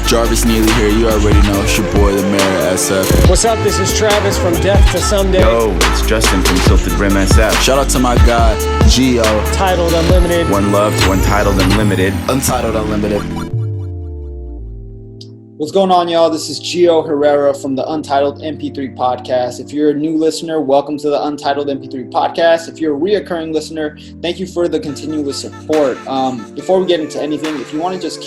Jarvis Neely here, you already know, it's your boy, the Mayor SF. What's up, this is Travis from Death to Someday. Yo, it's Justin from Tilted Rim SF. Shout out to my guy, Gio. Untitled Unlimited. One love to Untitled Unlimited. Untitled Unlimited. What's going on, y'all? This is Gio Herrera from the Untitled MP3 podcast. If you're a new listener, welcome to the Untitled MP3 podcast. If you're a reoccurring listener, thank you for the continuous support. Before we get into anything, if you want to just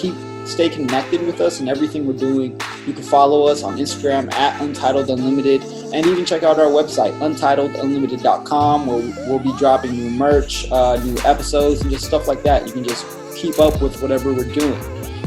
stay connected with us and everything we're doing, you can follow us on Instagram at Untitled Unlimited, and even check out our website, untitledunlimited.com, where we'll be dropping new merch, new episodes, and just stuff like that. You can just keep up with whatever we're doing.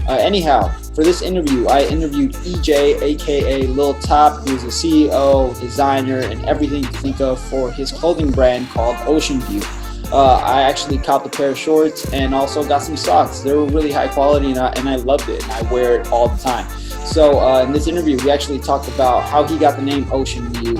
Anyhow, for this interview, I interviewed EJ, aka Lil Topp, who's a CEO, designer, and everything you can think of for his clothing brand called Oceanview. I actually copped a pair of shorts and also got some socks. They were really high quality, and I loved it, and I wear it all the time. So in this interview, we actually talked about how he got the name Oceanview,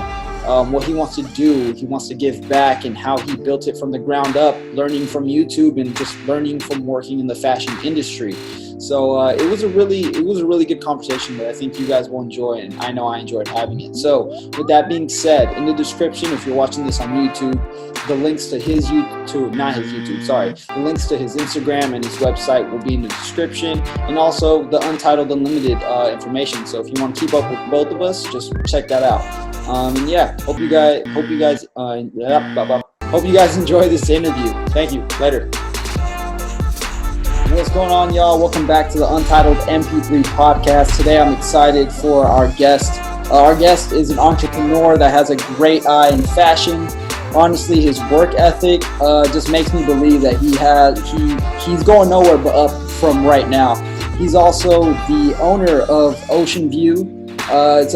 what he wants to do. He wants to give back, and how he built it from the ground up, learning from YouTube and just learning from working in the fashion industry. So it was a really good conversation that I think you guys will enjoy, and I know I enjoyed having it. So with that being said, in the description, if you're watching this on YouTube, the links to the links to his Instagram and his website will be in the description, and also the Untitled Unlimited information. So if you want to keep up with both of us, just check that out. And yeah, hope you guys enjoy this interview. Thank you. Later. What's going on, y'all? Welcome back to the Untitled MP3 podcast. Today I'm excited for our guest. Our guest is an entrepreneur that has a great eye in fashion. Honestly, his work ethic just makes me believe that he's going nowhere but up from right now. He's also the owner of Oceanview. It's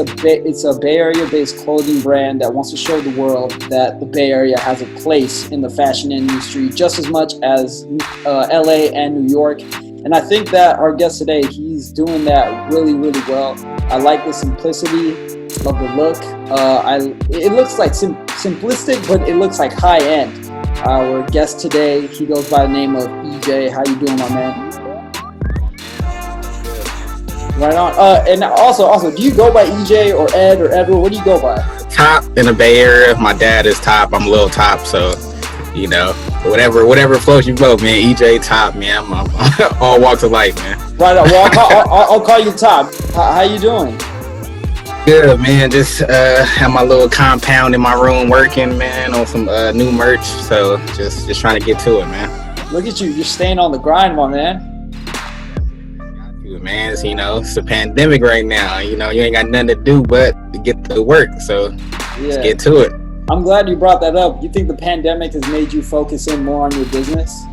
a Bay Area-based clothing brand that wants to show the world that the Bay Area has a place in the fashion industry just as much as LA and New York. And I think that our guest today, he's doing that really, really well. I like the simplicity of the look. It looks like simplistic, but it looks like high-end. Our guest today, he goes by the name of EJ. How you doing, my man? Right on. And also, do you go by EJ or Ed or Edward? What do you go by? Top in the Bay Area. My dad is Top. I'm Lil Topp. So, you know, whatever floats your boat, man. EJ, Top, man. I'm all walks of life, man. Right on. Well, I'll call you Top. How you doing? Good, man. Just have my little compound in my room working, man, on some new merch. So just trying to get to it, man. Look at you. You're staying on the grind, my man. Man, it's a pandemic right now. You ain't got nothing to do but to get to work. So let's get to it. I'm glad you brought that up. You think the pandemic has made you focus in more on your business?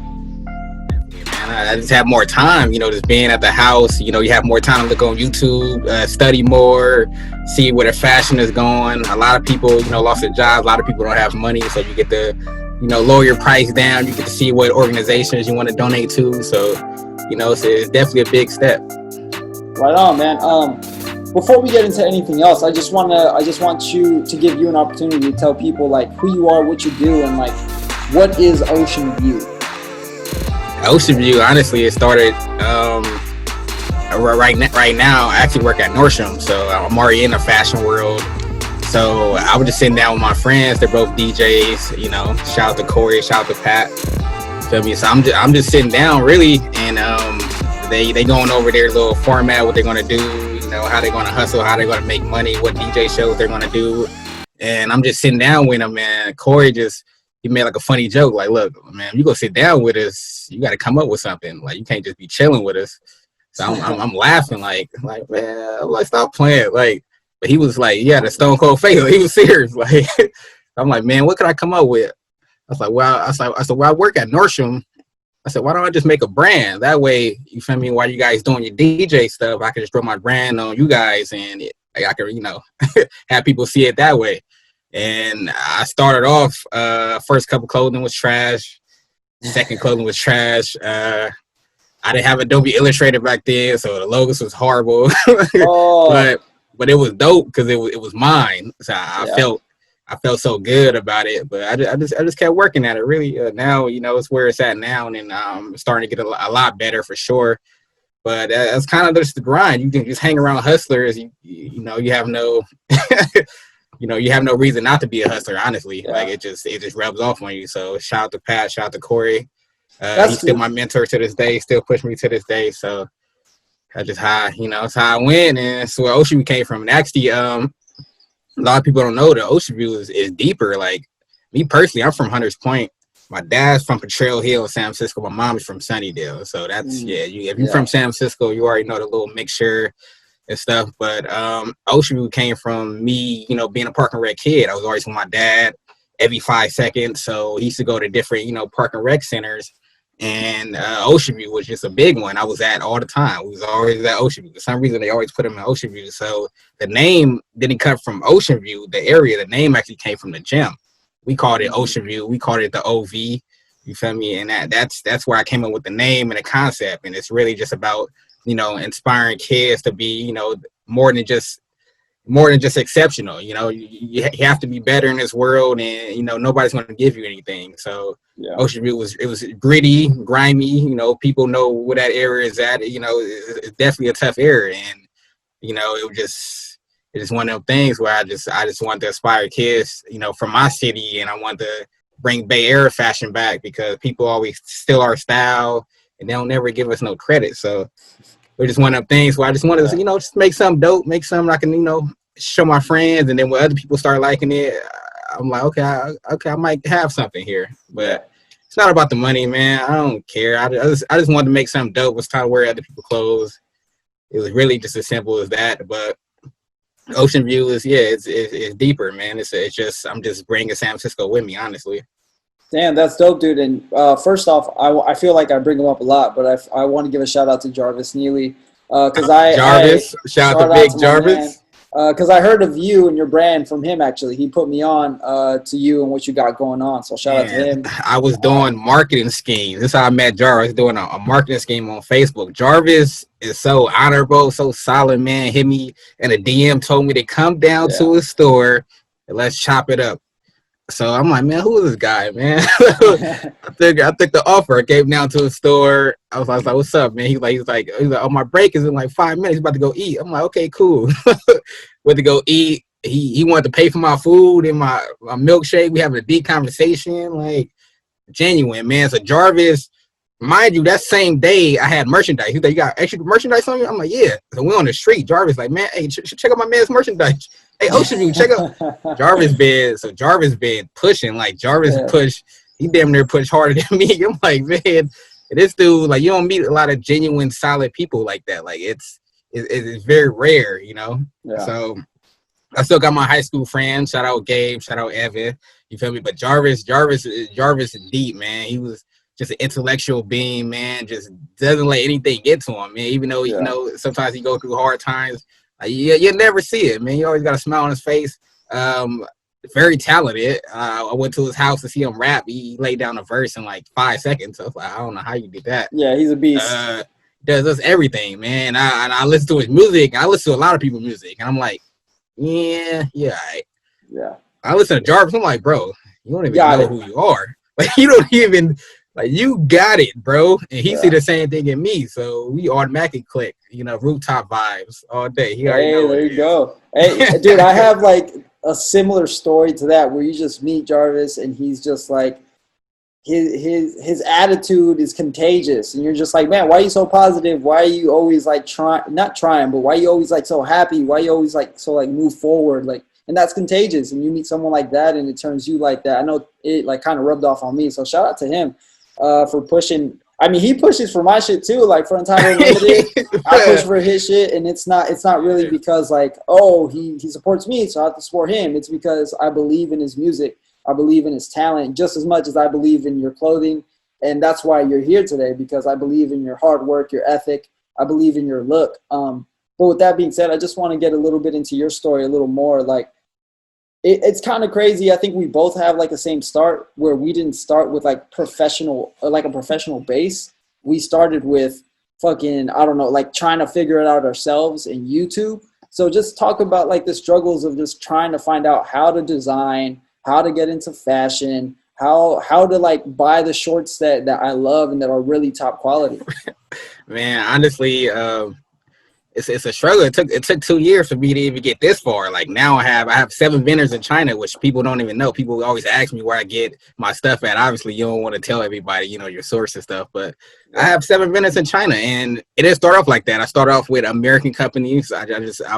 Man, I just have more time, just being at the house. You have more time to look on YouTube, study more, see where the fashion is going. A lot of people, lost their jobs. A lot of people don't have money. So you get to, lower your price down. You get to see what organizations you want to donate to. So, it's definitely a big step. Right on, man. Before we get into anything else, I just want you to give you an opportunity to tell people like who you are, what you do, and like what is Oceanview. Oceanview, honestly, it started right now. I actually work at Nordstrom, so I'm already in the fashion world. So I was just sitting down with my friends. They're both DJs. Shout out to Corey, shout out to Pat. Feel me? So I'm just sitting down really, and they going over their little format, what they're gonna do, how they're gonna hustle, how they're gonna make money, what DJ shows they're gonna do, and I'm just sitting down with them. And Corey he made like a funny joke, like, look, man, you go sit down with us, you got to come up with something. Like, you can't just be chilling with us. So I'm laughing, like man, I'm like, stop playing, like. But he was like, yeah, the stone cold face. He was serious, like. I'm like, man, what could I come up with? I said, well, I work at Nordstrom. I said, why don't I just make a brand? That way, you feel me, while you guys doing your DJ stuff, I can just throw my brand on you guys, and I can, have people see it that way. And I started off, first couple clothing was trash. Second clothing was trash. I didn't have Adobe Illustrator back then, so the logos was horrible. But it was dope because it was mine. So I felt so good about it, but I just kept working at it. Really, now it's where it's at now, and I'm starting to get a lot better for sure. But that's kind of just the grind. You can just hang around hustlers. You know, you have no, you have no reason not to be a hustler. Honestly, Yeah. like it just rubs off on you. So shout out to Pat, shout out to Corey. He's still Cool. my mentor to this day. Still push me to this day. So I just it's how I went, and it's where Oceanview came from. And actually, a lot of people don't know that Oceanview is deeper. Like me personally, I'm from Hunters Point. My dad's from Potrero Hill, San Francisco. My mom is from Sunnydale. So that's if you're from San Francisco, you already know the little mixture and stuff. But Oceanview came from me, being a park and rec kid. I was always with my dad every 5 seconds. So he used to go to different, park and rec centers. And Oceanview was just a big one. I was at all the time. We was always at Oceanview. For some reason, they always put him in Oceanview. So the name didn't come from Oceanview, the area. The name actually came from the gym. We called it Oceanview. We called it the OV. You feel me? And that's where I came up with the name and the concept. And it's really just about, inspiring kids to be, more than just exceptional. You have to be better in this world, and nobody's going to give you anything. So Oceanview was gritty, grimy. People know where that area is at. It's definitely a tough area, and it's just one of them things where I just want to inspire kids, from my city, and I want to bring Bay Area fashion back because people always steal our style and they'll never give us no credit. So we're just one of them things where I just wanted to, just make something dope, make something I can, show my friends, and then when other people start liking it, I'm like, okay, I might have something here. But it's not about the money, man. I don't care. I just wanted to make something dope. Was trying to wear other people's clothes. It was really just as simple as that. But Oceanview is it's deeper, man. It's just I'm just bringing San Francisco with me, honestly. Damn, that's dope, dude. And first off, I feel like I bring him up a lot, but I want to give a shout out to Jarvis Neely because shout out to Big Jarvis. Because I heard of you and your brand from him. Actually, he put me on to you and what you got going on. So shout out to him. I was doing marketing schemes. This is how I met Jarvis, doing a marketing scheme on Facebook. Jarvis is so honorable, so solid, man. Hit me in a DM, told me to come down to his store and let's chop it up. So I'm like, man, who is this guy, man? I took the offer. I came down to his store. I was like, what's up, man? He's like, oh, my break is in like 5 minutes. He's about to go eat. I'm like, okay, cool. Went to go eat. He wanted to pay for my food and my milkshake. We having a deep conversation, like genuine, man. So Jarvis, mind you, that same day I had merchandise. He's like, you got extra merchandise on you? I'm like, yeah. So we on the street. Jarvis like, man, hey, check out my man's merchandise. Hey, Oceanview, check out Jarvis been pushing. Like Jarvis push, he damn near pushed harder than me. I'm like, man, this dude, like, you don't meet a lot of genuine, solid people like that. Like it's very rare, Yeah. So I still got my high school friends. Shout out Gabe, shout out Evan. You feel me? But Jarvis is deep, man. He was just an intellectual being, man. Just doesn't let anything get to him, man. Even though sometimes he go through hard times. You never see it, man. You always got a smile on his face. Very talented. I went to his house to see him rap. He laid down a verse in like 5 seconds. So I was like, I don't know how you did that. Yeah, he's a beast. Does everything, man. I listen to his music. I listen to a lot of people's music, and I'm like, yeah, right. Yeah. I listen to Jarvis. I'm like, bro, you don't even know who you are. Like, you don't even. Like, you got it, bro. And he see the same thing in me. So we automatically click, rooftop vibes all day. He already knows. There you go. Hey, dude, I have like a similar story to that where you just meet Jarvis and he's just like, his attitude is contagious. And you're just like, man, why are you so positive? Why are you always like not trying, but why are you always like so happy? Why are you always like so like move forward? Like, and that's contagious. And you meet someone like that and it turns you like that. I know it like kind of rubbed off on me. So shout out to him. For pushing. I mean, he pushes for my shit too, like for Untitled Limited. I push for his shit, and it's not really because like, oh, he supports me, so I have to support him. It's because I believe in his music. I believe in his talent just as much as I believe in your clothing, and that's why you're here today, because I believe in your hard work, your ethic. I believe in your look. But with that being said, I just want to get a little bit into your story a little more. Like, it's kind of crazy. I think we both have like the same start where we didn't start with like a professional base. We started with fucking, I don't know, like trying to figure it out ourselves in YouTube. So just talk about like the struggles of just trying to find out how to design, how to get into fashion, how to like buy the shorts that I love and that are really top quality. Man, honestly, it's a struggle. It took 2 years for me to even get this far. Like now I have 7 vendors in China, which people don't even know. People always ask me where I get my stuff at. Obviously, you don't want to tell everybody, your source and stuff. But I have 7 vendors in China, and it didn't start off like that. I started off with American companies. I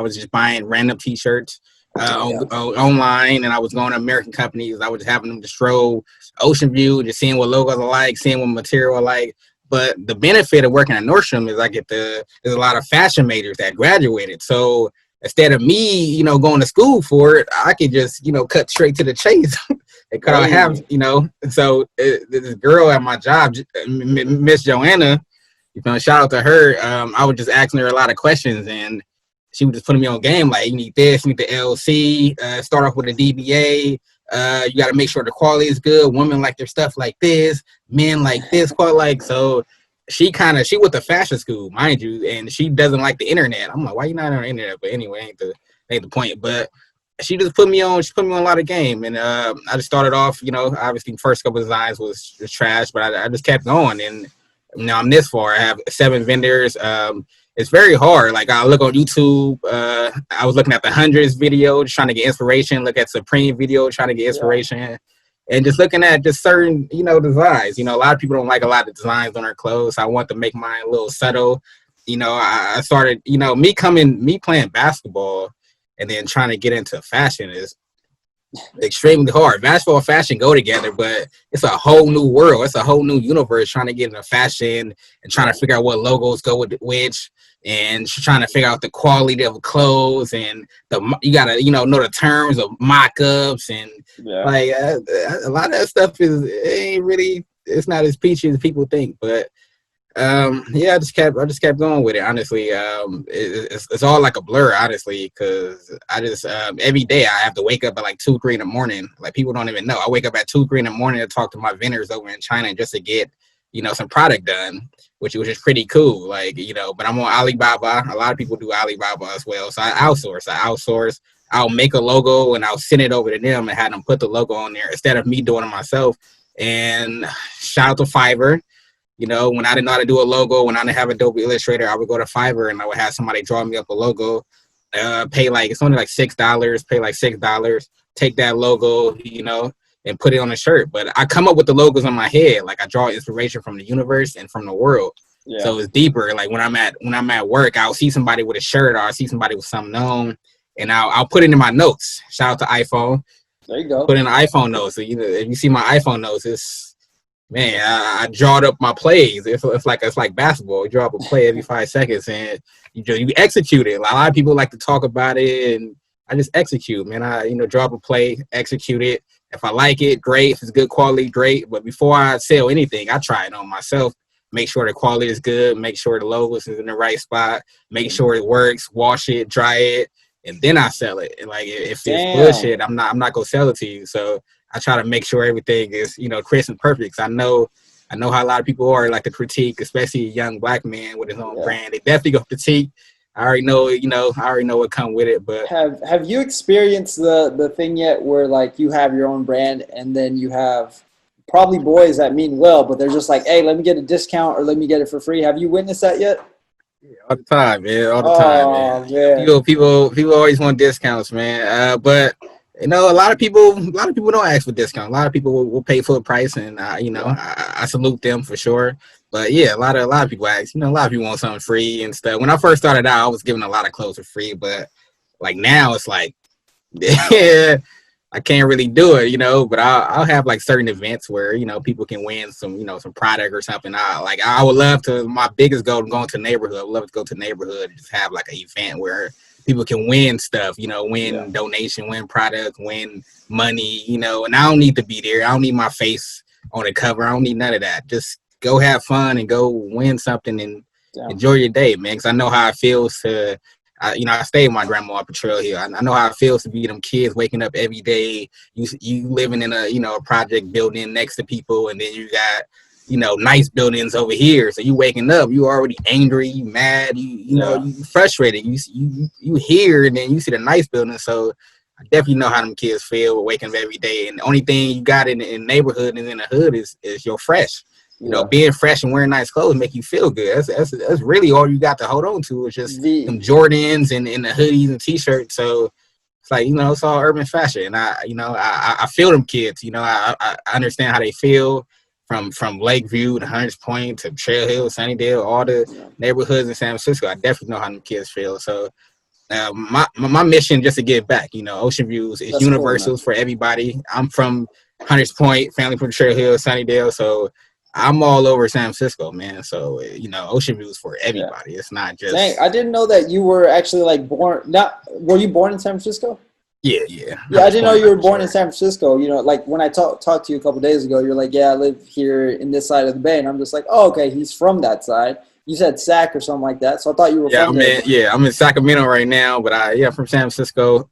was just buying random T-shirts online, and I was going to American companies. I was just having them just stroll Oceanview, just seeing what logos I like, seeing what material I like. But the benefit of working at Nordstrom is there's a lot of fashion majors that graduated. So instead of me, going to school for it, I could just, cut straight to the chase. Because I have, so this girl at my job, Miss Joanna, shout out to her. I was just asking her a lot of questions, and she was just putting me on game. Like, you need this, you need the LC, start off with a DBA. You got to make sure the quality is good. Women like their stuff like this, men like this, so she went to fashion school, mind you, and she doesn't like the internet. I'm like, why you not on the internet? But anyway, ain't the point. But she just put me on. She put me on a lot of game, and I just started off. Obviously, first couple of designs was trash, but I just kept going, and now I'm this far. I have 7 vendors. It's very hard. Like I look on YouTube. I was looking at the Hundreds video, just trying to get inspiration. Look at Supreme video, trying to get inspiration, and just looking at just certain, designs. A lot of people don't like a lot of designs on their clothes. So I want to make mine a little subtle. I started. Me playing basketball, and then trying to get into fashion is extremely hard. Basketball and fashion go together, but it's a whole new world. It's a whole new universe trying to get into fashion and trying to figure out what logos go with which, and trying to figure out the quality of clothes, and you gotta know the terms of mock-ups, and a lot of that stuff it's not as peachy as people think. But I just kept going with it. Honestly, it's all like a blur, honestly, because I just every day I have to wake up at like 2-3 in the morning. Like people don't even know. I wake up at 2-3 in the morning to talk to my vendors over in China just to get some product done, which is pretty cool. Like but I'm on Alibaba. A lot of people do Alibaba as well, so I outsource. I'll make a logo and I'll send it over to them and have them put the logo on there instead of me doing it myself. And shout out to Fiverr. When I didn't know how to do a logo, when I didn't have Adobe Illustrator, I would go to Fiverr and I would have somebody draw me up a logo. It's only like $6. Pay like $6. Take that logo, and put it on a shirt. But I come up with the logos on my head. Like I draw inspiration from the universe and from the world. Yeah. So it's deeper. Like when I'm at work, I'll see somebody with a shirt, or I'll see somebody with something known, and I'll put it in my notes. Shout out to iPhone. There you go. Put in the iPhone notes. So, if you see my iPhone notes, it's man, I drawed up my plays. It's like basketball. You draw up a play every 5 seconds, and you execute it. A lot of people like to talk about it, and I just execute. Man, I draw up a play, execute it. If I like it, great. If it's good quality, great. But before I sell anything, I try it on myself. Make sure the quality is good. Make sure the logo is in the right spot. Make sure it works. Wash it, dry it, and then I sell it. And like if it's bullshit, I'm not gonna sell it to you. So I try to make sure everything is, crisp and perfect. I know how a lot of people are like to critique, especially a young black man with his own brand. They definitely go critique. I already know, I already know what come with it. But have you experienced the thing yet where like you have your own brand and then you have probably boys that mean well, but they're just like, hey, let me get a discount or let me get it for free. Have you witnessed that yet? Yeah, all the time, man. All the time, man. People always want discounts, man. But a lot of people don't ask for discount. A lot of people will pay full price, and I salute them for sure. But yeah, a lot of people ask. A lot of people want something free and stuff. When I first started out, I was giving a lot of clothes for free, but like now it's like, yeah, I can't really do it, But I'll have like certain events where people can win some some product or something. I would love to. My biggest goal is going to neighborhood. I would love to go to neighborhood and just have like an event where people can win stuff, win donation, win product, win money, and I don't need to be there. I don't need my face on the cover. I don't need none of that. Just go have fun and go win something and enjoy your day, man. Because I know how it feels to, I stayed with my grandma up Trail Hill. I know how it feels to be them kids waking up every day. You living in a project building next to people, and then you got nice buildings over here. So you waking up, you already angry, you mad, you frustrated. You here, and then you see the nice building. So I definitely know how them kids feel waking up every day. And the only thing you got in the neighborhood and in the hood is you're fresh. You know, being fresh and wearing nice clothes make you feel good. That's really all you got to hold on to. Is just some Jordans and the hoodies and t-shirts. So it's like, you know, it's all urban fashion. And I feel them kids. You know, I understand how they feel from Lakeview to Hunters Point to Trail Hill, Sunnydale, all the neighborhoods in San Francisco. I definitely know how them kids feel. So my mission just to give back. You know, Oceanview is universal for everybody. I'm from Hunters Point, family from Trail Hill, Sunnydale. So I'm all over San Francisco, man. So, you know, Oceanview is for everybody. It's not just. Dang, I didn't know that you were actually like born. Were you born in San Francisco? Yeah. I didn't know you were born in San Francisco. You know, like when I talked to you a couple of days ago, you're like, yeah, I live here in this side of the bay. And I'm just like, oh, okay, he's from that side. You said Sac or something like that. So I thought you were from there. I'm in Sacramento right now, but from San Francisco.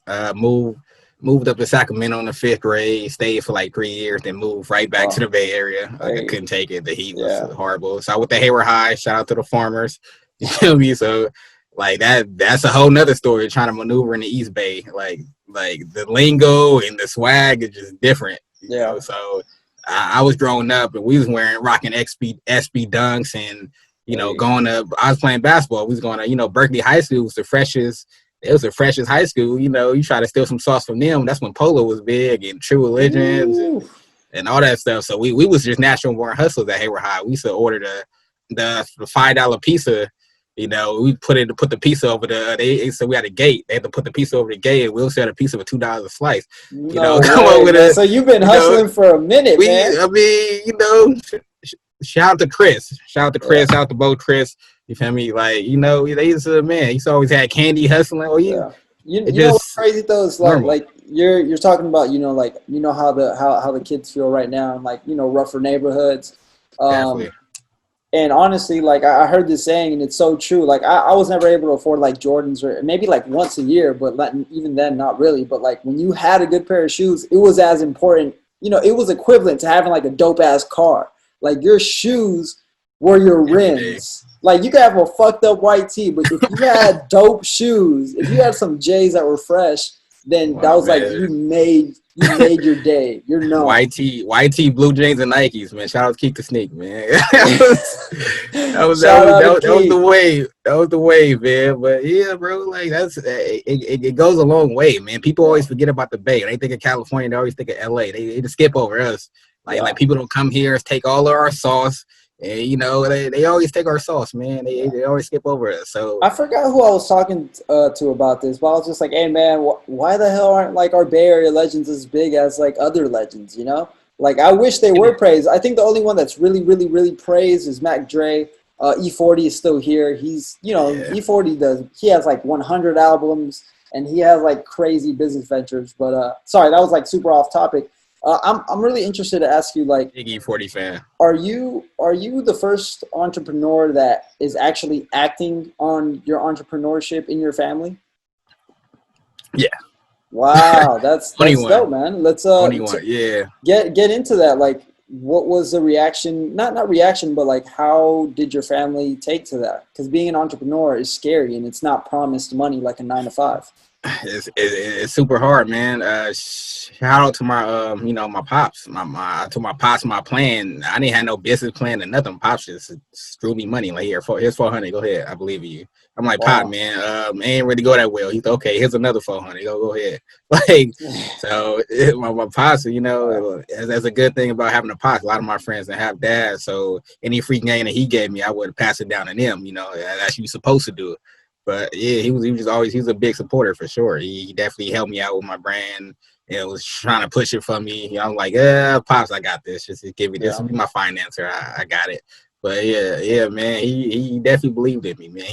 Moved up to Sacramento in the 5th grade, stayed for like 3 years, then moved right back to the Bay Area. Like I couldn't take it. The heat was horrible. So I went to Hayward High. Shout out to the farmers. You feel me? So like that's a whole nother story, trying to maneuver in the East Bay. Like the lingo and the swag is just different. You know? So I was growing up and we was rocking SB dunks and, you know, I was playing basketball. We was going to, you know, Berkeley High School was the freshest. It was the freshest high school. You know, you try to steal some sauce from them. That's when Polo was big and True Religions and all that stuff. So we was just natural born hustlers at Hayward High. We used to order the $5 pizza. You know, we put the pizza over so we had a gate. They had to put the pizza over the gate, and we also had a pizza for $2 a slice. You know, come on with it. So you've been hustling for a minute, man. I mean, you know, shout out to Chris. Shout out to Bo Chris. You feel me? Like, you know, they used to, man, he's always had candy hustling. Oh, yeah. You know what's crazy though is like you're talking about, you know, like, you know how the kids feel right now in, like, you know, rougher neighborhoods. And honestly, like I heard this saying and it's so true. Like I was never able to afford like Jordans, or maybe like once a year, but even then not really. But like when you had a good pair of shoes, it was as important, you know, it was equivalent to having like a dope ass car. Like your shoes were your rims. Like you could have a fucked up white tee, but if you had dope shoes, if you had some J's that were fresh, then that was like you made your day. You're known. White tee, blue jeans, and Nikes, man. Shout out to Keek the Sneak, man. that was the wave. That was the wave, man. But yeah, bro, like it goes a long way, man. People always forget about the Bay. They think of California. They always think of LA. They just skip over us. Like people don't come here, take all of our sauce. And, you know, they always take our sauce, man. They always skip over us. So I forgot who I was talking to about this, but I was just like, hey, man, why the hell aren't, like, our Bay Area legends as big as, like, other legends, you know? Like, I wish they were praised. I think the only one that's really, really, really praised is Mac Dre. E40 is still here. He's, you know, E40 he has, like, 100 albums, and he has, like, crazy business ventures. But, sorry, that was, like, super off topic. I'm really interested to ask you, like, big E40 fan. Are you the first entrepreneur that is actually acting on your entrepreneurship in your family? Yeah. Wow, that's dope, man. Let's 21, yeah. Get into that. Like, what was the reaction? Not reaction, but like, how did your family take to that? Because being an entrepreneur is scary, and it's not promised money like a 9-to-5. It's super hard, man. Shout out to my my pops. My plan. I didn't have no business plan and nothing. Pops just threw me money. Like, here's 400. Go ahead. I believe in you. I'm like, wow. Pop, man, ain't really go that well. He's okay. Here's another 400. Go ahead. Like, so my pops, you know, that's a good thing about having a pops. A lot of my friends that have dads, so any free game that he gave me, I would pass it down to them. You know, that's what you're supposed to do. But yeah, he was a big supporter for sure. He definitely helped me out with my brand and was trying to push it for me. You know, I'm like, Pops, I got this. Just give me this. Be my financer. I got it. But yeah, man, he definitely believed in me, man.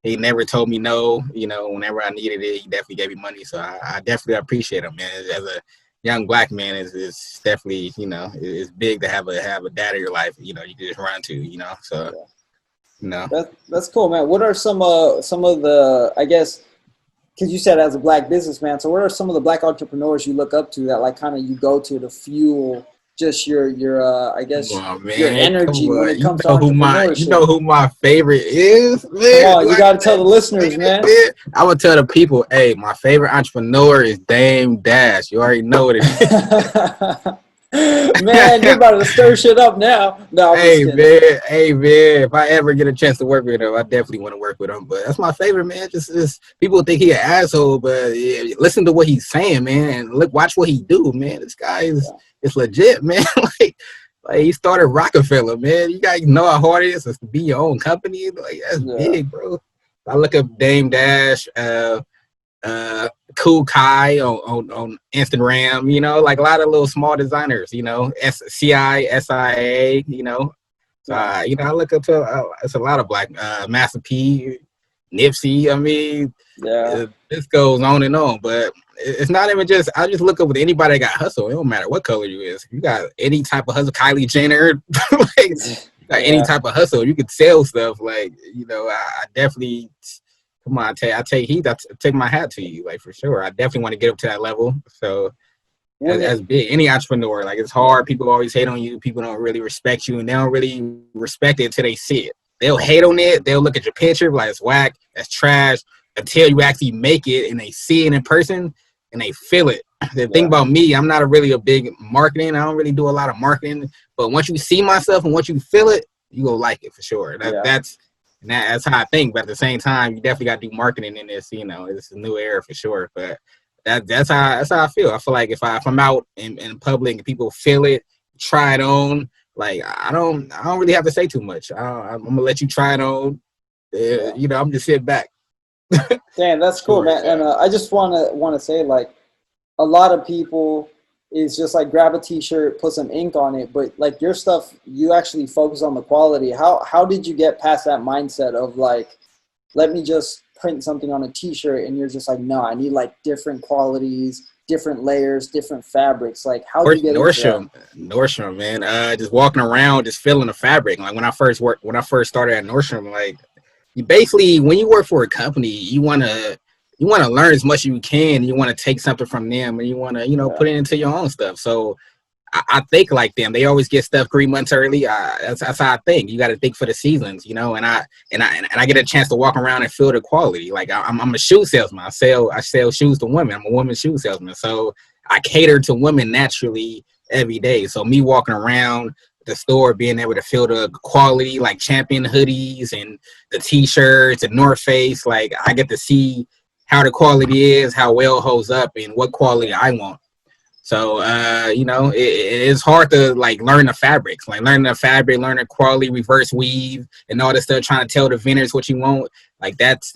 He never told me no. You know, whenever I needed it, he definitely gave me money. So I definitely appreciate him, man. As a young black man, it's definitely, you know, it's big to have a dad in your life. You know, you can just run to. You know, so. Yeah. No, that's cool, man. What are some of the, I guess, because you said as a black businessman, so what are some of the black entrepreneurs you look up to that, like, kind of you go to fuel just your I guess, your energy when it comes to entrepreneurship? You know who my favorite is, man? Come on, you got to tell the listeners, man. I would tell the people, hey, my favorite entrepreneur is Dame Dash. You already know what it is. Man, you're about to stir shit up now. No, I'm just kidding. Hey man, if I ever get a chance to work with him, I definitely want to work with him. But that's my favorite, man. Just people think he an asshole, but yeah, listen to what he's saying, man, and watch what he do, man. This guy is legit, man. like he started Rockefeller, man. You gotta know how hard it is to be your own company. Like that's big, bro. I look up Dame Dash, Cool Kai on Instagram, you know, like a lot of little small designers, you know, SIA, you know. So, you know, I look up to, it's a lot of black, Master P, Nipsey, I mean, this goes on and on, but it's not even just, I just look up with anybody that got hustle. It don't matter what color you is. If you got any type of hustle, Kylie Jenner, like, any type of hustle, you could sell stuff. Like, you know, I definitely, come on, I take my hat to you, like, for sure. I definitely want to get up to that level. So that's big. Any entrepreneur, like, it's hard. People always hate on you. People don't really respect you, and they don't really respect it until they see it. They'll hate on it. They'll look at your picture like it's whack, that's trash, until you actually make it and they see it in person and they feel it. The thing about me, I'm not really a big marketing. I don't really do a lot of marketing. But once you see myself and once you feel it, you gonna like it for sure. That's how I think. But at the same time, you definitely got to do marketing in this. You know, it's a new era for sure. But that's how I feel. I feel like if I'm out in public and people feel it, try it on. Like I don't really have to say too much. I'm gonna let you try it on. You know, I'm just sitting back. Damn, that's cool, man. And I just want to say, like, a lot of people is just like grab a t-shirt, put some ink on it, but like your stuff, you actually focus on the quality. How did you get past that mindset of like, let me just print something on a t-shirt, and you're just like, no, I need like different qualities, different layers, different fabrics. Like, how did you get Nordstrom, man. Just walking around, just feeling the fabric. Like when I first started at Nordstrom, like, you basically, when you work for a company, you want to learn as much as you can. You want to take something from them, and you want to, you know, put it into your own stuff. So I think like them. They always get stuff 3 months early. That's how I think. You got to think for the seasons, you know. And I get a chance to walk around and feel the quality. Like I'm a shoe salesman. I sell shoes to women. I'm a women's shoe salesman. So I cater to women naturally every day. So me walking around the store, being able to feel the quality, like Champion hoodies and the t-shirts and North Face, like I get to see how the quality is, how well it holds up, and what quality I want. So, you know, it is hard to like learn the fabrics, like learn the quality, reverse weave, and all this stuff. Trying to tell the vendors what you want, like that's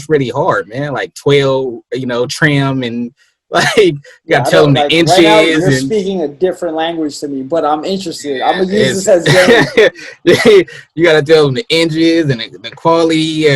really hard, man. Like 12, you know, trim and like you gotta tell them the inches. Right now, you're speaking a different language to me, but I'm interested. I'm gonna use this as game. You gotta tell them the inches and the quality.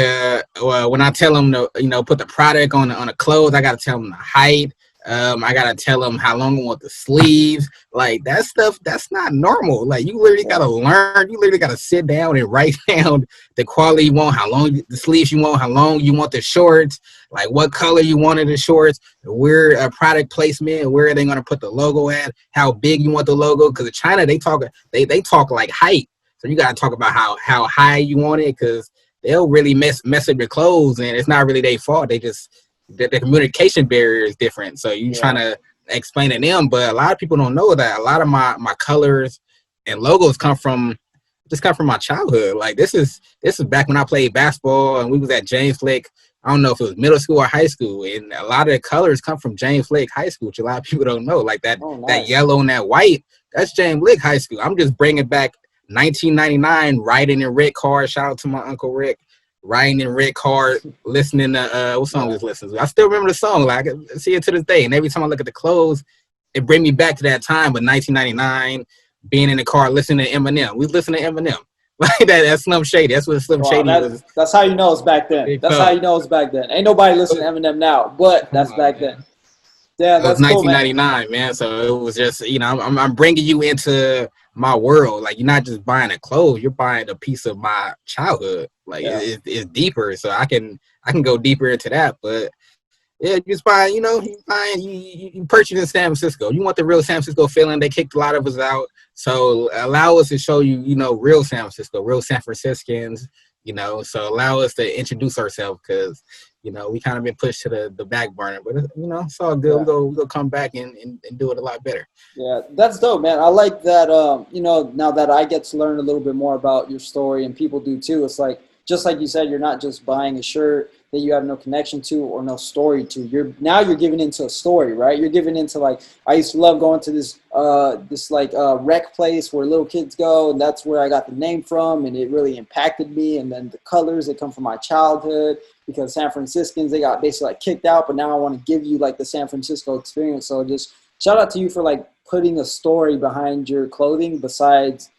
When I tell them to, you know, put the product on the clothes, I gotta tell them the height. I gotta tell them how long I want the sleeves. Like that stuff, that's not normal. Like you literally gotta learn. You literally gotta sit down and write down the quality you want, how long the sleeves you want, how long you want the shorts, like what color you wanted the shorts, where a product placement, where are they gonna put the logo at, how big you want the logo. Because in China they talk like height. So you gotta talk about how high you want it, because they'll really mess up your clothes, and it's not really their fault. They just the communication barrier is different. So you trying to explain to them, but a lot of people don't know that a lot of my colors and logos come from my childhood. Like this is back when I played basketball and we was at James Flick. I don't know if it was middle school or high school, and a lot of the colors come from James Flick High School, which a lot of people don't know. Like that that yellow and that white, that's James Flick High School. I'm just bringing back 1999, riding in red cars. Shout out to my Uncle Rick. Riding in red car, listening to what song was listening to. I still remember the song. Like I can see it to this day. And every time I look at the clothes, it brings me back to that time with 1999, being in the car listening to Eminem. We listen to Eminem. Like that's Slim Shady. That's what Slim Shady was. That's how you know it's back then. That's how you know it's back then. Ain't nobody listening to Eminem now, but that's back then. Yeah, that's 1999, cool, man. So it was just, you know, I'm bringing you into my world. Like you're not just buying a clothes, you're buying a piece of my childhood. Like it's deeper, so I can go deeper into that. But yeah, you just buy, you know, you purchase in San Francisco. You want the real San Francisco feeling. They kicked a lot of us out, so allow us to show you, you know, real San Francisco, real San Franciscans. so allow us to introduce ourselves, because we kind of been pushed to the back burner, but it's all good. Yeah. We'll come back and do it a lot better. Yeah, that's dope, man. I like that. Now that I get to learn a little bit more about your story, and people do too, it's like, just like you said, you're not just buying a shirt that you have no connection to or no story to. You're giving into a story, right? You're giving into, like, I used to love going to this rec place where little kids go, and that's where I got the name from, and it really impacted me. And then the colors that come from my childhood, because San Franciscans, they got basically like kicked out, but now I want to give you like the San Francisco experience. So just shout out to you for like putting a story behind your clothing, besides,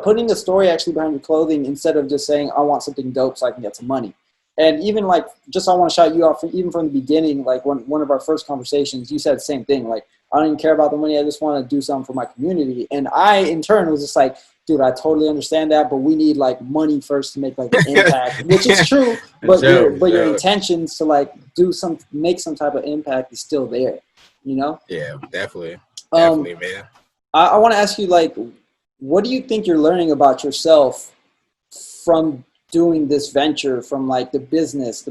putting a story actually behind your clothing, instead of just saying, I want something dope so I can get some money. And even like, I want to shout you out even from the beginning, like one of our first conversations, you said the same thing. Like, I don't even care about the money. I just want to do something for my community. And I, in turn, was just like, dude, I totally understand that, but we need like money first to make like an impact, which is true. But your intentions to like make some type of impact is still there, Yeah, definitely, man. I want to ask you, like, what do you think you're learning about yourself from doing this venture, from like the business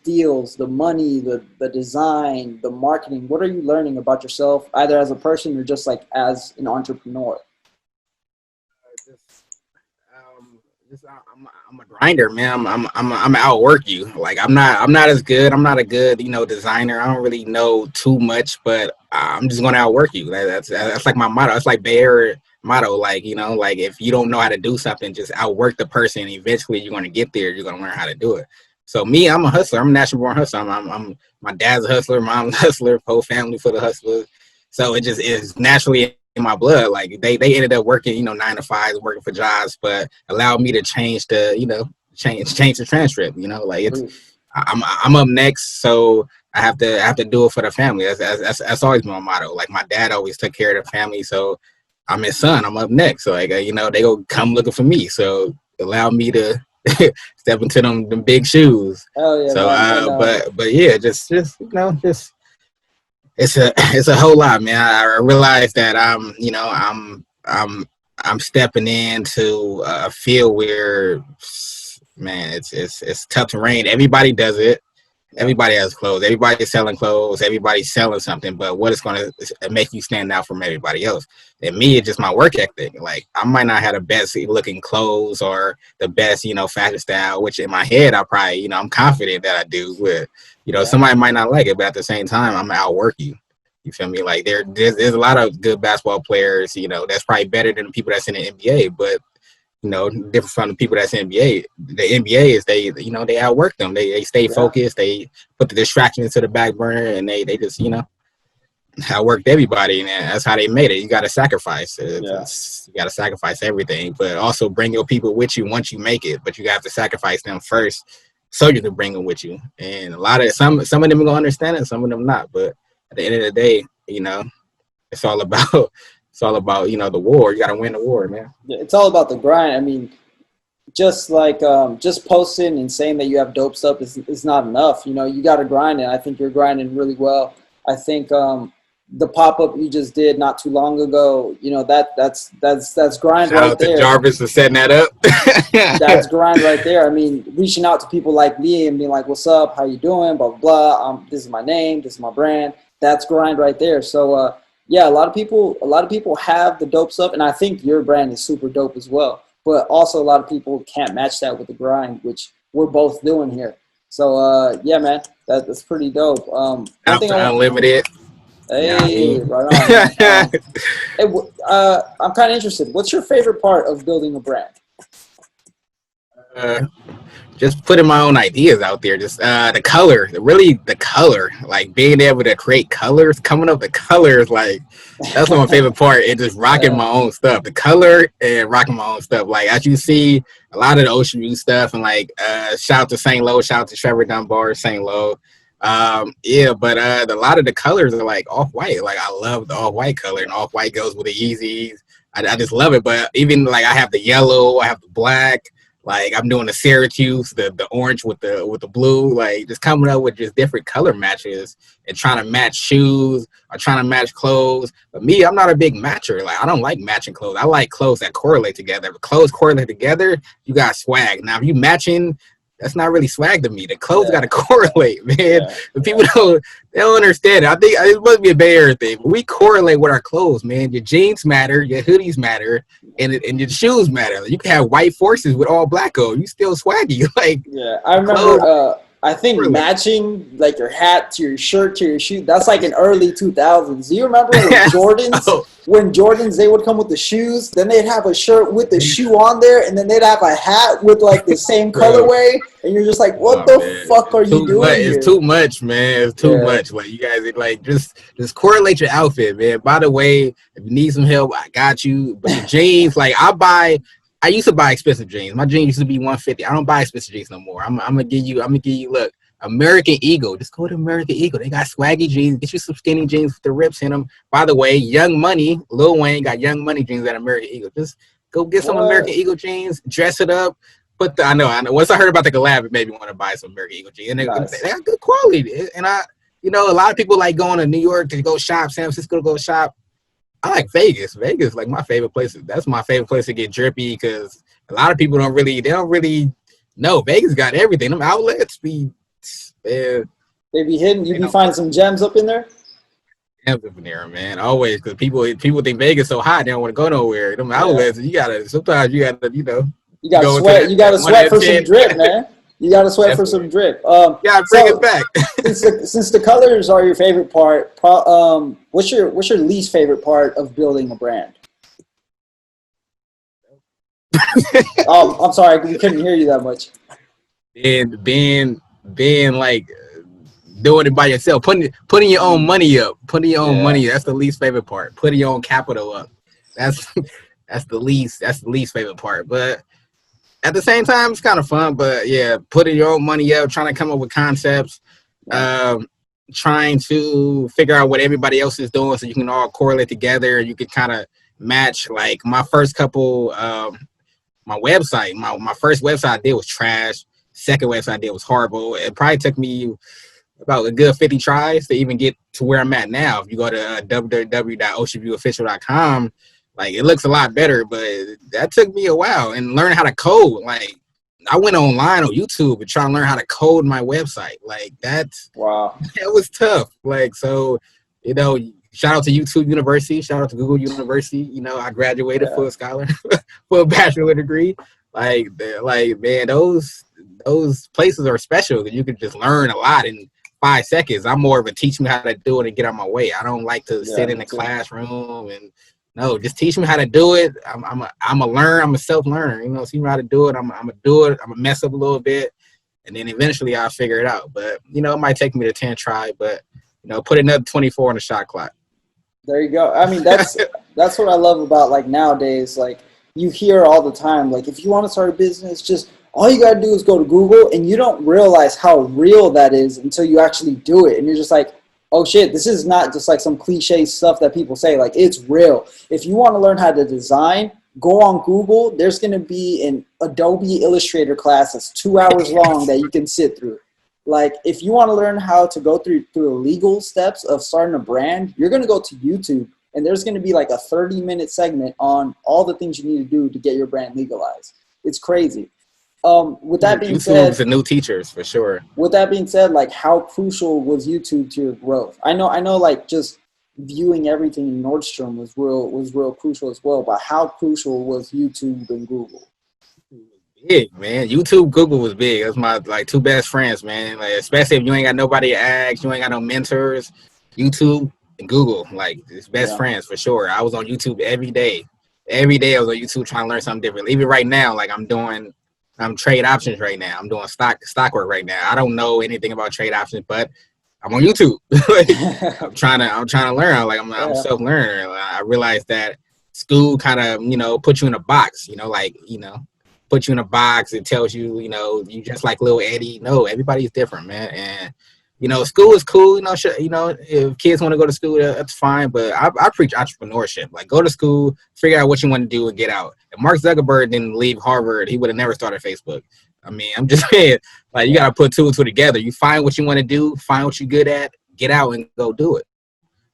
deals, the money, the design, the marketing? What are you learning about yourself, either as a person or just like as an entrepreneur? I'm a grinder, man. I'm outwork you. Like, I'm not as good. I'm not a good designer. I don't really know too much, but I'm just gonna outwork you. That's like my motto. It's like Bay Area motto. Like, like, if you don't know how to do something, just outwork the person. Eventually, you're gonna get there. You're gonna learn how to do it. So me, I'm a hustler. I'm a natural born hustler. I'm my dad's a hustler, mom's a hustler, whole family for the hustlers. So it just is naturally in my blood. Like, they ended up working 9 to 5, working for jobs, but allowed me to change the change the transcript. Like, it's I'm up next, so I have to do it for the family. That's always my motto. Like, my dad always took care of the family, so I'm his son. I'm up next, so like they go come looking for me. So allow me to step into them big shoes. Oh yeah. So but yeah, just it's a whole lot, man. I realize that I'm stepping into a field where, man, it's tough terrain. Everybody does it. Everybody has clothes. Everybody's selling clothes. Everybody's selling something. But what is going to make you stand out from everybody else? And me, it's just my work ethic. Like, I might not have the best looking clothes or the best, fashion style, which in my head, I probably, I'm confident that I do. But, somebody might not like it, but at the same time, I'm going to outwork you. You feel me? Like, there's a lot of good basketball players, that's probably better than the people that's in the NBA. But, different from the people that's in the NBA. The NBA is they outwork them. They stay focused. They put the distractions to the back burner, and they just outworked everybody, and that's how they made it. You got to sacrifice. You got to sacrifice everything, but also bring your people with you once you make it. But you have to sacrifice them first, so you can bring them with you. And a lot of some of them are gonna understand it, some of them not. But at the end of the day, it's all about. It's all about, the war. You got to win the war, man. Yeah, it's all about the grind. I mean, just like just posting and saying that you have dope stuff is not enough. You got to grind, and I think you're grinding really well. I think the pop-up you just did not too long ago, that's grind Shout right out there. to Jarvis for setting that up. That's grind right there. I mean, reaching out to people like me and being like, "What's up? How you doing? Blah blah blah. This is my name. This is my brand." That's grind right there. So. Yeah, a lot of people have the dope stuff, and I think your brand is super dope as well. But also, a lot of people can't match that with the grind, which we're both doing here. So, yeah, man, that's pretty dope. Unlimited. Hey, right on. I'm kind of interested. What's your favorite part of building a brand? Just putting my own ideas out there. Just the color, like being able to create colors, coming up with colors. Like, that's my favorite part. It's just rocking my own stuff, the color and rocking my own stuff. Like, as you see a lot of the Oceanview stuff, and like shout out to St. Lo, shout out to Trevor Dunbar, St. Lo. But a lot of the colors are like off-white. Like, I love the off-white color, and off-white goes with the Yeezys. I just love it. But even like, I have the yellow, I have the black. Like I'm doing the Syracuse, the orange with the blue, like just coming up with just different color matches and trying to match shoes or trying to match clothes. But me, I'm not a big matcher. Like I don't like matching clothes. I like clothes that correlate together. If clothes correlate together, you got swag. Now if you matching, that's not really swag to me. The clothes got to correlate, man. The people don't understand it. I think it must be a Bay Area thing. But we correlate with our clothes, man. Your jeans matter, your hoodies matter, and your shoes matter. Like, you can have white forces with all black on. You still swaggy. Like I remember. I think matching like your hat to your shirt to your shoe, that's like in early 2000s. Do you remember when Jordans, they would come with the shoes, then they'd have a shirt with the shoe on there, and then they'd have a hat with like the same colorway, and you're just like, what the fuck are you doing here? It's too much, man. It's too much. Like you guys, like just correlate your outfit, man. By the way, if you need some help, I got you. But the jeans, like I used to buy expensive jeans. My jeans used to be $150. I don't buy expensive jeans no more. I'm gonna give you. Look, American Eagle. Just go to American Eagle. They got swaggy jeans. Get you some skinny jeans with the rips in them. By the way, Young Money, Lil Wayne got Young Money jeans at American Eagle. Just go get some American Eagle jeans. Dress it up. I know. Once I heard about the collab, it made me want to buy some American Eagle jeans. And they got good quality. And a lot of people like going to New York to go shop, San Francisco to go shop. I like Vegas. Vegas, like my favorite place. That's my favorite place to get drippy because a lot of people don't really know. Vegas got everything. Them outlets be, they be hidden. You be finding some gems up in there. Gems up in there, man. Always, because people think Vegas so hot, they don't want to go nowhere. Them outlets, sometimes you gotta, you gotta sweat. You gotta sweat for some drip, man. You gotta sweat for some drip. Yeah, bring it back. since the colors are your favorite part, what's your least favorite part of building a brand? I'm sorry, we couldn't hear you that much. And being like doing it by yourself, putting your own money up, that's the least favorite part. Putting your own capital up, that's the least favorite part. But at the same time, it's kind of fun. But yeah, putting your own money up, trying to come up with concepts, trying to figure out what everybody else is doing, so you can all correlate together. You can kind of match. Like my first couple, my website, my first website I did was trash. Second website I did was horrible. It probably took me about a good 50 tries to even get to where I'm at now. If you go to www.oceanviewofficial.com, like it looks a lot better, but that took me a while. And learning how to code, like I went online on YouTube and trying to learn how to code my website. Like that was tough. Like, so, shout out to YouTube University, shout out to Google University. I graduated for a scholar, for a bachelor degree. Like man, those places are special. You can just learn a lot in 5 seconds. I'm more of a teach me how to do it and get out my way. I don't like to sit in the classroom and no, just teach me how to do it. I'm a self-learner. See me how to do it. I'm gonna do it. I'm gonna mess up a little bit, and then eventually I'll figure it out. But it might take me to 10 try, but put another 24 on the shot clock. There you go. I mean, that's what I love about like nowadays. Like you hear all the time, like if you want to start a business, just all you gotta do is go to Google, and you don't realize how real that is until you actually do it, and you're just like, oh shit, this is not just like some cliche stuff that people say. Like it's real. If you want to learn how to design, go on Google. There's going to be an Adobe Illustrator class that's 2 hours long that you can sit through. Like if you want to learn how to go through the legal steps of starting a brand, you're going to go to YouTube, and there's going to be like a 30-minute segment on all the things you need to do to get your brand legalized. It's crazy. With that being said, YouTube's the new teachers for sure. With that being said, like how crucial was YouTube to your growth? I know, like just viewing everything in Nordstrom was real crucial as well. But how crucial was YouTube and Google? Big, man. YouTube, Google was big. That's my like two best friends, man. Like especially if you ain't got nobody to ask, you ain't got no mentors. YouTube and Google, like it's best friends for sure. I was on YouTube every day. Every day I was on YouTube trying to learn something different. Even right now, like I'm trade options right now. I'm doing stock work right now. I don't know anything about trade options, but I'm on YouTube. Like, I'm trying to learn. Like I'm a self-learner. I realized that school kind of, put you in a box, put you in a box. It tells you, you just like little Eddie. No, everybody's different, man. And school is cool. If kids want to go to school, that's fine. But I preach entrepreneurship. Like, go to school, figure out what you want to do, and get out. If Mark Zuckerberg didn't leave Harvard, he would have never started Facebook. I mean, I'm just saying, like, you got to put two and two together. You find what you want to do, find what you're good at, get out and go do it.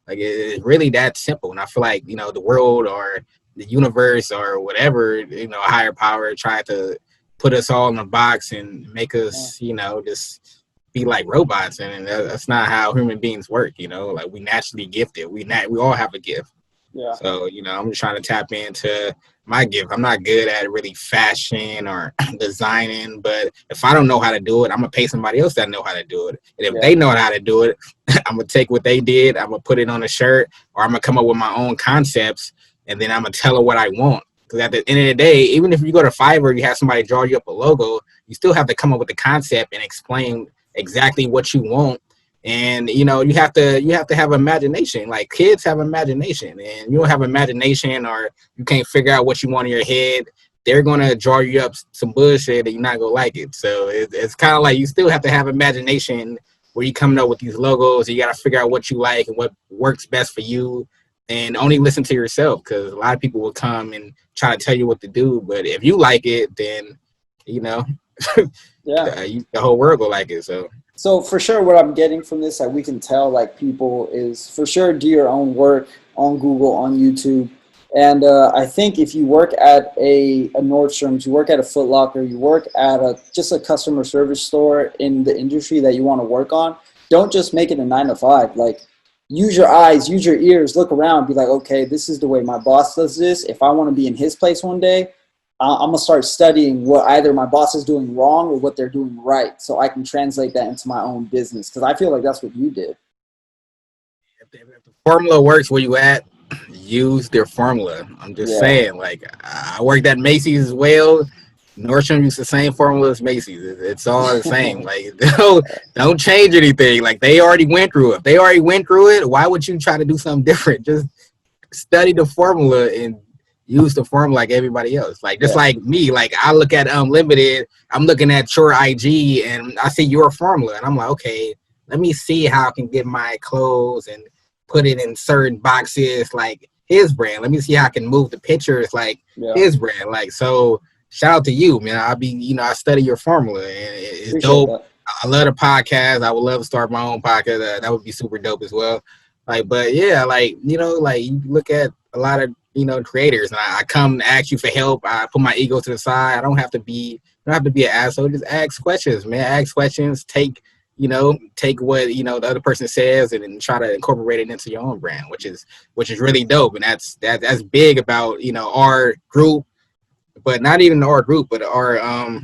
Like, it's really that simple. And I feel like, the world or the universe or whatever, a higher power tried to put us all in a box and make us, just be like robots. And that's not how human beings work, like, we naturally gifted. We all have a gift. Yeah. So, I'm just trying to tap into my gift. I'm not good at really fashion or designing, but if I don't know how to do it, I'm going to pay somebody else that know how to do it. And if they know how to do it, I'm going to take what they did, I'm going to put it on a shirt, or I'm going to come up with my own concepts, and then I'm going to tell her what I want. Because at the end of the day, even if you go to Fiverr, you have somebody draw you up a logo, you still have to come up with the concept and explain exactly what you want. And you have to have imagination. Like, kids have imagination, and you don't have imagination, or you can't figure out what you want in your head, they're gonna draw you up some bullshit and you're not gonna like it. So it's kind of like you still have to have imagination where you're coming up with these logos, and you gotta figure out what you like and what works best for you, and only listen to yourself, because a lot of people will come and try to tell you what to do, but if you like it, then the whole world will like it. So for sure, what I'm getting from this, that we can tell, like, people, is for sure do your own work on Google, on YouTube. And I think if you work at a Nordstrom's, you work at a Foot Locker, you work at just a customer service store in the industry that you want to work on, don't just make it a 9 to 5. Like, use your eyes, use your ears, look around, be like, okay, this is the way my boss does this. If I want to be in his place one day, I'm going to start studying what either my boss is doing wrong or what they're doing right, so I can translate that into my own business, because I feel like that's what you did. If the formula works where you at, use their formula. I'm just saying, like, I worked at Macy's as well. Nordstrom used the same formula as Macy's. It's all the same. Like, don't change anything. Like, they already went through it. If they already went through it, why would you try to do something different? Just study the formula and use the formula like everybody else. Like, just like me, like, I look at Unlimited, I'm looking at your IG, and I see your formula, and I'm like, okay, let me see how I can get my clothes and put it in certain boxes like his brand. Let me see how I can move the pictures like his brand. Like, so shout out to you, man. I study your formula, and it's Appreciate dope. That. I love the podcast. I would love to start my own podcast. That would be super dope as well. Like, but yeah, like, like, you look at a lot of creators, and I come to ask you for help. I put my ego to the side. I don't have to be an asshole. Just ask questions, man. Ask questions. Take what the other person says, and then try to incorporate it into your own brand, which is really dope. And that's big about our group, but not even our group, but our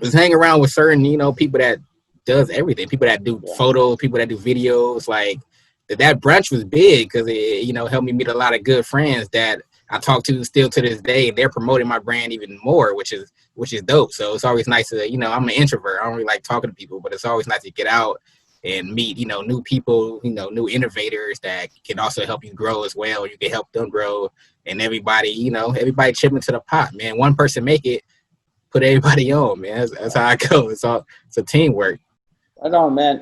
just hang around with certain people that does everything. People that do photos, people that do videos. Like, that brunch was big because it helped me meet a lot of good friends that I talk to still to this day. They're promoting my brand even more, which is dope. So it's always nice to, I'm an introvert. I don't really like talking to people, but it's always nice to get out and meet, new people, new innovators that can also help you grow as well. You can help them grow, and everybody chip into the pot, man. One person make it, put everybody on, man. That's how it goes. It's a teamwork. Right on, man.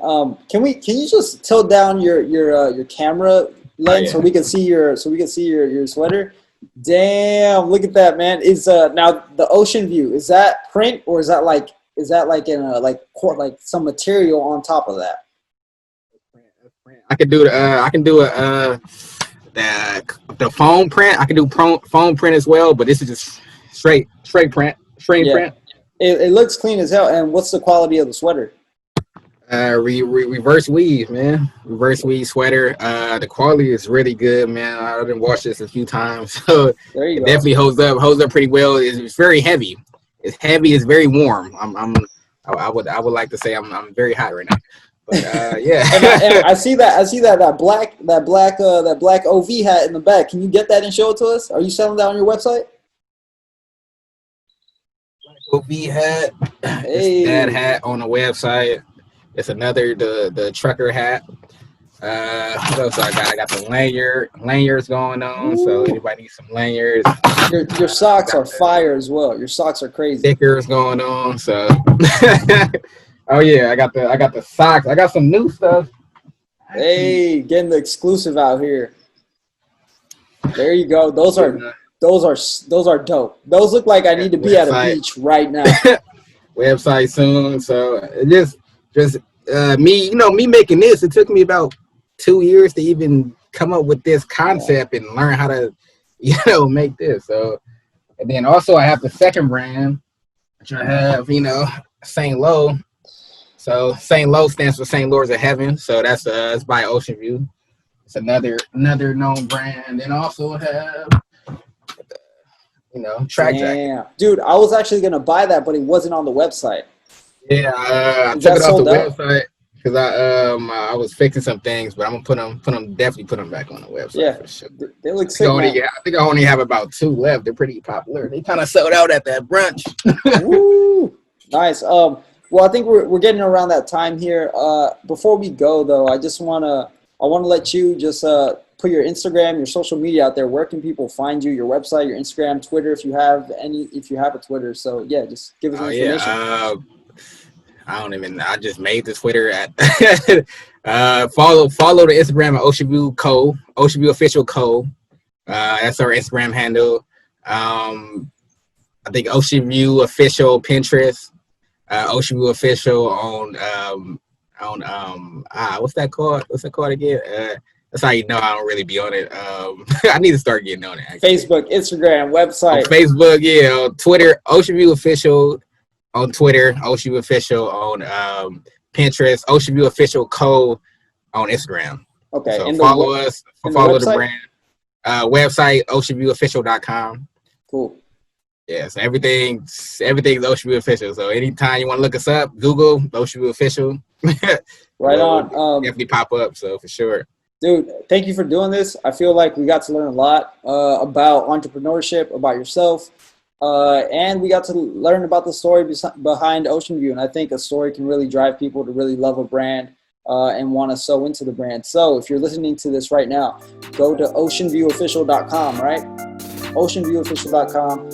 Can you just tilt down your camera lens so we can see your sweater? Damn, look at that, man. Is now the Oceanview, is that print, or is that like in a like some material on top of that? I can do the foam print. I can do foam print as well, but this is just straight print. Print. It looks clean as hell. And what's the quality of the sweater? Reverse weave, man. Reverse weave sweater. The quality is really good, man. I've been washed this a few times, so there you it go. Definitely holds up pretty well. It's very heavy. It's heavy. It's very warm. I would like to say I'm very hot right now. But yeah. and I see that black OV hat in the back. Can you get that and show it to us? Are you selling that on your website? OV hat. Hey. That hat on the website. It's another the trucker hat. What else I got? I got the lanyards going on. Ooh. So anybody needs some lanyards. Your socks are fire as well. Your socks are crazy. Stickers going on. So Oh yeah, I got the socks. I got some new stuff. Hey, getting the exclusive out here. There you go. Those are dope. Those look like I need to be at a beach right now. Website soon. So just me, me making this. It took me about 2 years to even come up with this concept and learn how to, make this. So, and then also I have the second brand, which I have, St. Lo. So St. Lo stands for St. Lords of Heaven. So that's it's by Oceanview. It's another known brand. And also have track jacket. Dude, I was actually gonna buy that, but it wasn't on the website. Yeah, I took it off the website because I was fixing some things, but I'm gonna definitely put them back on the website. Yeah, for sure. They look sick. I think I only have about 2 left. They're pretty popular. They kind of sold out at that brunch. Woo, nice. Well, I think we're getting around that time here. Before we go though, I wanna let you just put your Instagram, your social media out there. Where can people find you? Your website, your Instagram, Twitter, if you have a Twitter. So yeah, just give us information. I just made the Twitter at follow the Instagram at Oceanview Co. Oceanview Official Co. That's our Instagram handle. I think Oceanview Official Pinterest. Oceanview Official on what's that called? What's that called again? That's how you know I don't really be on it. I need to start getting on it. Actually. Facebook, Instagram, website. On Facebook, yeah. On Twitter, Oceanview Official. On Twitter, Oceanview Official. On Pinterest, Oceanview Official Co. On Instagram. Okay. So follow us. Follow the brand. Website, oceanviewofficial.com. Cool. Yeah, so everything's Oceanview Official. So anytime you want to look us up, Google Oceanview Official. Right on. Definitely pop up. So for sure. Dude, thank you for doing this. I feel like we got to learn a lot about entrepreneurship, about yourself, and we got to learn about the story behind Oceanview. And I think a story can really drive people to really love a brand and want to sew into the brand. So if you're listening to this right now, go to oceanviewofficial.com, right? Oceanviewofficial.com.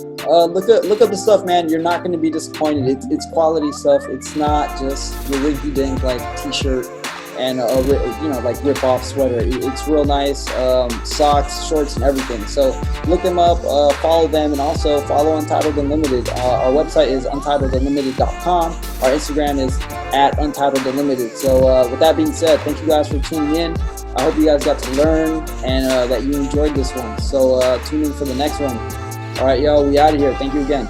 Look up the stuff, man. You're not going to be disappointed. It's quality stuff. It's not just your rinky-dink like t-shirt and like rip-off sweater. It's real nice. Socks, shorts, and everything. So look them up, follow them, and also follow Untitled Unlimited. Our website is untitledunlimited.com. Our Instagram is at untitledunlimited. So with that being said, thank you guys for tuning in. I hope you guys got to learn and that you enjoyed this one. So tune in for the next one. All right, yo, we out of here. Thank you again.